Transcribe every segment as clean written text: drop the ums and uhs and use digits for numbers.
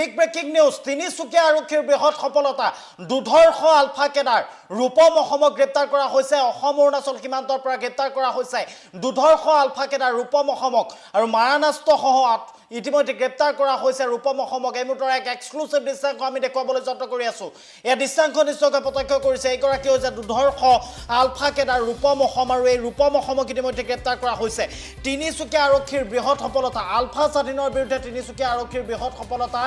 Big breaking news, Tinsukia আৰক্ষীৰ বৃহৎ সফলতা দুধৰ্ষ আলফা কেডাৰ ৰূপম অসমক গ্ৰেপ্তাৰ কৰা হৈছে অসম অৰুণাচল সীমান্তৰ পৰা গ্ৰেপ্তাৰ কৰা হৈছে দুধৰ্ষ আলফা কেডাৰ ৰূপম অসমক আৰু মাৰানাস্ত্ৰ সহ ইতিমধ্যে গ্ৰেপ্তাৰ কৰা হৈছে ৰূপম অসমক এই মুহূৰ্তৰ এক এক্সক্লুসিভ দৃশ্যাংশ আমি দেখুৱাবলৈ যত্ন কৰি আছো এই দৃশ্যাংশ নিশ্চয়কৈ প্ৰত্যক্ষ কৰিছে এইগৰাকী হৈছে দুধৰ্ষ আলফা কেডাৰ ৰূপম অসম আৰু এই ৰূপম অসমক ইতিমধ্যে গ্ৰেপ্তাৰ কৰা হৈছে তিনিচুকীয়া আৰক্ষীৰ বৃহৎ সফলতা আলফা স্বাধীনৰ বিৰুদ্ধে তিনিচুকীয়া আৰক্ষীৰ বৃহৎ সফলতা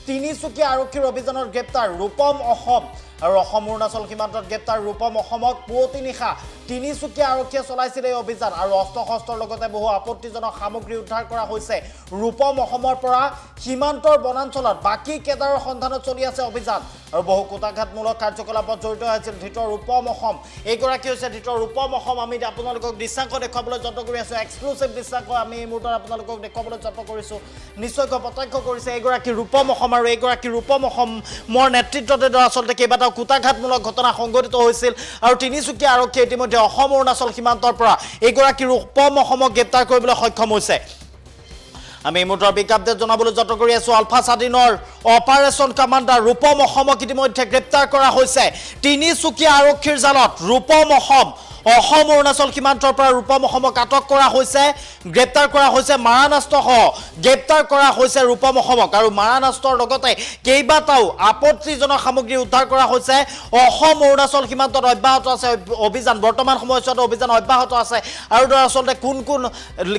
তিনিচুকীয়া আৰক্ষীৰ অভিযানৰ গ্ৰেপ্তাৰ ৰূপম অসম আৰু অসম অৰুণাচল সীমান্তত গ্ৰেপ্তাৰ ৰূপম অসমক পুৱতি নিশা তিনিচুকীয়া আৰক্ষীয়ে চলাইছিল এই অভিযান আৰু অস্ত্ৰ শস্ত্ৰৰ লগতে বহু আপত্তিজনক সামগ্ৰী উদ্ধাৰ কৰা হৈছে ৰূপম অসমৰ পৰা সীমান্তৰ বনাঞ্চলত বাকি কেডাৰৰ সন্ধানত চলি আছে অভিযান আৰু বহু কুটাঘাতমূলক কাৰ্যকলাপত জড়িত হৈছিল ধৃত ৰূপম অসম এইগৰাকী হৈছে ধৃত ৰূপম অসম আমি আপোনালোকক দৃশ্যাংশ দেখুৱাবলৈ যত্ন কৰি আছো এক্সক্লুসিভ দৃশ্যাংশ আমি এই মুহূৰ্তত আপোনালোকক দেখুৱাবলৈ যত্ন কৰিছো নিশ্চয়কৈ প্ৰত্যক্ষ কৰিছে এইগৰাকী ৰূপম অসম আৰু এইগৰাকী ৰূপম অসমৰ নেতৃত্বতে আচলতে কেইবাটাও কুটাঘাতমূলক ঘটনা সংঘটিত হৈছিল আৰু তিনিচুকীয়া আৰক্ষীয়ে ইতিমধ্যে অসম অৰুণাচল সীমান্তৰ পৰা এইগৰাকী ৰূপম অসমক গ্ৰেপ্তাৰ কৰিবলৈ সক্ষম হৈছে আমি এই মুহূৰ্তৰ বিগ আপডেট জনাবলৈ যত্ন কৰি আছো আলফা স্বাধীনৰ অপাৰেশ্যন কমাণ্ডাৰ ৰূপম অসমক ইতিমধ্যে গ্ৰেপ্তাৰ কৰা হৈছে তিনিচুকীয়া আৰক্ষীৰ জালত ৰূপম অসম অসম অৰুণাচল সীমান্তৰ পৰা ৰূপম অসমক আটক কৰা হৈছে গ্ৰেপ্তাৰ কৰা হৈছে মাৰানাস্ত্ৰ সহ গ্ৰেপ্তাৰ কৰা হৈছে ৰূপম অসমক আৰু মাৰানাস্ত্ৰৰ লগতে কেইবাটাও আপত্তিজনক সামগ্ৰী উদ্ধাৰ কৰা হৈছে অসম অৰুণাচল সীমান্তত অব্যাহত আছে অভিযান বৰ্তমান সময়ত অভিযান অব্যাহত আছে আৰু দৰাচলতে কোন কোন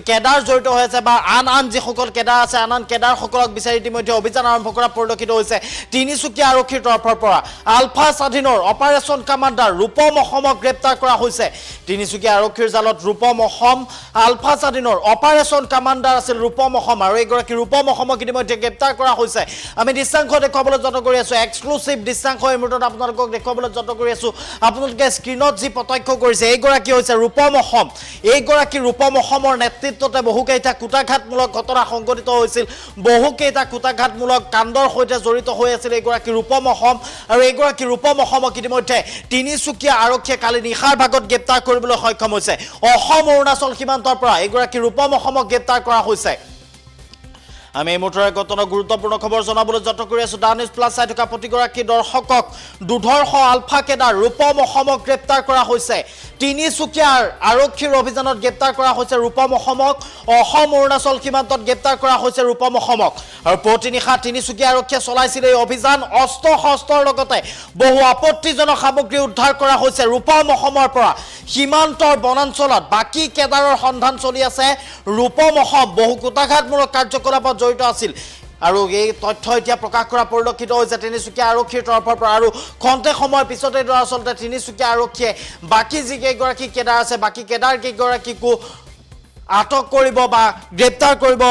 কেডাৰ জড়িত হৈ আছে বা আন যিসকল কেডাৰ আছে আন কেডাৰ সকলক বিচাৰি ইতিমধ্যে অভিযান আৰম্ভ কৰা পৰিলক্ষিত হৈছে তিনিচুকীয়া আৰক্ষীৰ তৰফৰ পৰা আলফা স্বাধীনৰ অপাৰেশ্যন কমাণ্ডাৰ ৰূপম অসমক গ্ৰেপ্তাৰ কৰা হৈছে তিনিচুকীয়া আৰক্ষীৰ জালত ৰূপম অসম আলফা স্বাধীনৰ অপাৰেশ্যন কমাণ্ডাৰ আছিল ৰূপম অসম আৰু এইগৰাকী ৰূপম অসমক ইতিমধ্যে গ্ৰেপ্তাৰ কৰা হৈছে আমি দৃশ্যাংশ দেখুৱাবলৈ যত্ন কৰি আছো এক্সক্লুসিভ দৃশ্যাংশ এই মুহূৰ্তত আপোনালোকক দেখুৱাবলৈ যত্ন কৰি আছো আপোনালোকে স্ক্ৰীনত যি প্ৰত্যক্ষ কৰিছে এইগৰাকী হৈছে ৰূপম অসম এইগৰাকী ৰূপম অসমৰ নেতৃত্বতে বহুকেইটা কুটাঘাতমূলক ঘটনা সংঘটিত হৈছিল বহুকেইটা কুটাঘাতমূলক কাণ্ডৰ সৈতে জড়িত হৈ আছিল এইগৰাকী ৰূপম অসম আৰু এইগৰাকী ৰূপম অসমক ইতিমধ্যে তিনিচুকীয়া আৰক্ষীয়ে কালি নিশাৰ ভাগত গ্ৰেপ্তাৰ কৰিবলৈ সক্ষম হৈছে অসম অৰুণাচল সীমান্তৰ পৰা এইগৰাকী ৰূপম অসমক গ্ৰেপ্তাৰ কৰা হৈছে আমি এই মুহূৰ্তৰ ঘটনা গুৰুত্বপূৰ্ণ খবৰ জনাবলৈ যত্ন কৰি আছো দা নিউজ প্লাস চাই থকা প্ৰতিগৰাকী দৰ্শকক দুধৰ্ষ আলফা কেডাৰ ৰূপম অসমক গ্ৰেপ্তাৰ কৰা হৈছে তিনিচুকীয়াৰ আৰক্ষীৰ অভিযানত গ্ৰেপ্তাৰ কৰা হৈছে ৰূপম অসমক অসম অৰুণাচল সীমান্তত গ্ৰেপ্তাৰ কৰা হৈছে ৰূপম অসমক আৰু পুৱতি নিশা তিনিচুকীয়া আৰক্ষীয়ে চলাইছিল এই অভিযান অস্ত্ৰ শস্ত্ৰৰ লগতে বহু আপত্তিজনক সামগ্ৰী উদ্ধাৰ কৰা হৈছে ৰূপম অসমৰ পৰা সীমান্তৰ বনাঞ্চলত বাকি কেডাৰৰ সন্ধান চলি আছে ৰূপম অসম বহু কুটাঘাতমূলক কাৰ্যকলাপত জড়িত আছিল আৰু এই তথ্য এতিয়া প্ৰকাশ কৰা পৰিলক্ষিত হৈছে তিনিচুকীয়া আৰক্ষীৰ তৰফৰ পৰা আৰু খন্তে সময়ৰ পিছতে আচলতে তিনিচুকীয়া আৰক্ষীয়ে বাকি যি কেইগৰাকী কেডাৰ আছে বাকি কেডাৰ কেইগৰাকীকো আটক কৰিব বা গ্ৰেপ্তাৰ কৰিব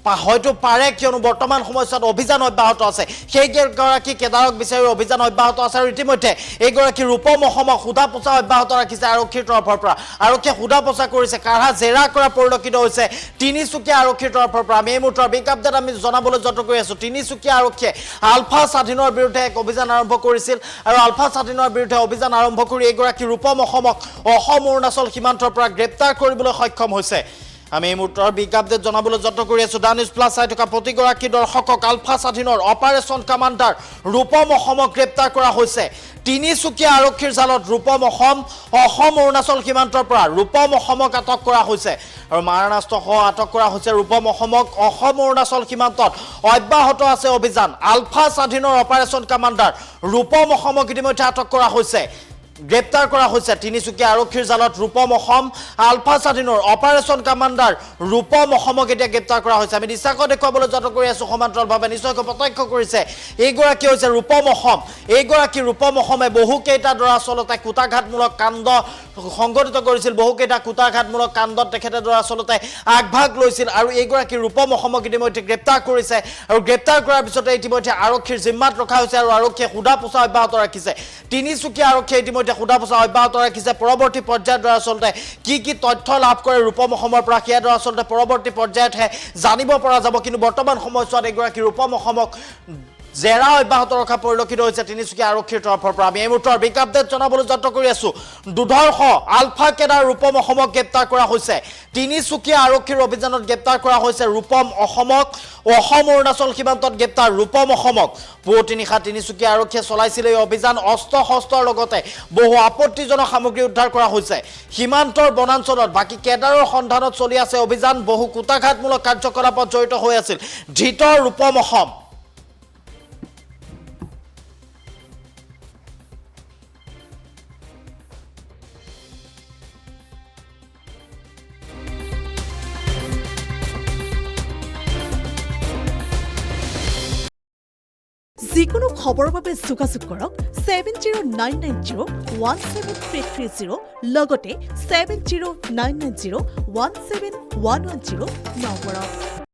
হয়তো পাৰে কিয়নো বৰ্তমান সময়ত অভিযান অব্যাহত আছে সেই কেইগৰাকী কেডাৰক বিচাৰি অভিযান অব্যাহত আছে আৰু ইতিমধ্যে এইগৰাকী ৰূপম অসমক সোধা পোছা অব্যাহত ৰাখিছে আৰক্ষীৰ তৰফৰ পৰা আৰক্ষীয়ে সোধা পোছা কৰিছে কাঢ়া জেৰা কৰা পৰিলক্ষিত হৈছে তিনিচুকীয়া আৰক্ষীৰ তৰফৰ পৰা আমি এই মুহূৰ্তৰ বিগ আপডেট আমি জনাবলৈ যত্ন কৰি আছো তিনিচুকীয়া আৰক্ষীয়ে আলফা স্বাধীনৰ বিৰুদ্ধে এক অভিযান আৰম্ভ কৰিছিল আৰু আলফা স্বাধীনৰ বিৰুদ্ধে অভিযান আৰম্ভ কৰি এইগৰাকী ৰূপম অসমক অসম অৰুণাচল সীমান্তৰ পৰা গ্ৰেপ্তাৰ কৰিবলৈ সক্ষম হৈছে আমি এই মুহূৰ্তৰ বিগ আপডেট জনাবলৈ যত্ন কৰি আছো দা নিউজ প্লাস চাই থকা প্ৰতিগৰাকী দৰ্শকক আলফা স্বাধীনৰ অপাৰেশ্যন কমাণ্ডাৰ ৰূপম অসমক গ্ৰেপ্তাৰ কৰা হৈছে তিনিচুকীয়া আৰক্ষীৰ জালত ৰূপম অসম অসম অৰুণাচল সীমান্তৰ পৰা ৰূপম অসমক আটক কৰা হৈছে আৰু মাৰানাস্ত্ৰ সহ আটক কৰা হৈছে ৰূপম অসমক অসম অৰুণাচল সীমান্তত অব্যাহত আছে অভিযান আলফা স্বাধীনৰ অপাৰেশ্যন কমাণ্ডাৰ ৰূপম অসমক ইতিমধ্যে আটক কৰা হৈছে গ্ৰেপ্তাৰ কৰা হৈছে তিনিচুকীয়া আৰক্ষীৰ জালত ৰূপম অসম আলফা স্বাধীনৰ অপাৰেশ্যন কমাণ্ডাৰ ৰূপম অসমক এতিয়া গ্ৰেপ্তাৰ কৰা হৈছে আমি দৃশ্যাংশ দেখুৱাবলৈ যত্ন কৰি আছো সমান্তৰালভাৱে নিশ্চয়কৈ প্ৰত্যক্ষ কৰিছে এইগৰাকী হৈছে ৰূপম অসম এইগৰাকী ৰূপম অসমে বহুকেইটা দৰাচলতে কুটাঘাতমূলক কাণ্ড সংঘটিত কৰিছিল বহুকেইটা কুটাঘাতমূলক কাণ্ডত তেখেতে দৰাচলতে আগভাগ লৈছিল আৰু এইগৰাকী ৰূপম অসমক ইতিমধ্যে গ্ৰেপ্তাৰ কৰিছে আৰু গ্ৰেপ্তাৰ কৰাৰ পিছতে ইতিমধ্যে আৰক্ষীৰ জিম্মাত ৰখা হৈছে আৰু আৰক্ষীয়ে সোধা পোছা অব্যাহত ৰাখিছে তিনিচুকীয়া আৰক্ষীয়ে ইতিমধ্যে সোধা পোছা অব্যাহত ৰাখিছে পৰৱৰ্তী পৰ্যায়ত দৰাচলতে কি তথ্য লাভ কৰে ৰূপম অসমৰ পৰা সেয়া দৰাচলতে পৰৱৰ্তী পৰ্যায়তহে জানিব পৰা যাব কিন্তু বৰ্তমান সময়ছোৱাত এইগৰাকী ৰূপম অসমক জেৰা অব্যাহত ৰখা পৰিলক্ষিত হৈছে তিনিচুকীয়া আৰক্ষীৰ তৰফৰ পৰা। আমি এই মুহূৰ্তৰ বিগ আপডেট জনাবলৈ যত্ন কৰি আছো। দুধৰ্ষ আলফা কেডাৰ ৰূপম অসমক গ্ৰেপ্তাৰ কৰা হৈছে। তিনিচুকীয়া আৰক্ষীৰ অভিযানত গ্ৰেপ্তাৰ কৰা হৈছে ৰূপম অসমক। অসম অৰুণাচল সীমান্তত গ্ৰেপ্তাৰ ৰূপম অসমক। পুৱতি নিশা তিনিচুকীয়া আৰক্ষীয়ে চলাইছিল এই অভিযান। অস্ত্ৰ শস্ত্ৰৰ লগতে বহু আপত্তিজনক সামগ্ৰী উদ্ধাৰ কৰা হৈছে। সীমান্তৰ বনাঞ্চলত বাকী কেডাৰৰ সন্ধানত চলি আছে অভিযান। বহু কুটাঘাতমূলক কাৰ্যকলাপত জড়িত হৈ আছিল ধৃত ৰূপম অসম। যিকোনো খবৰৰ বাবে যোগাযোগ কৰক 7099017330 লগতে 7099017110 নম্বৰত।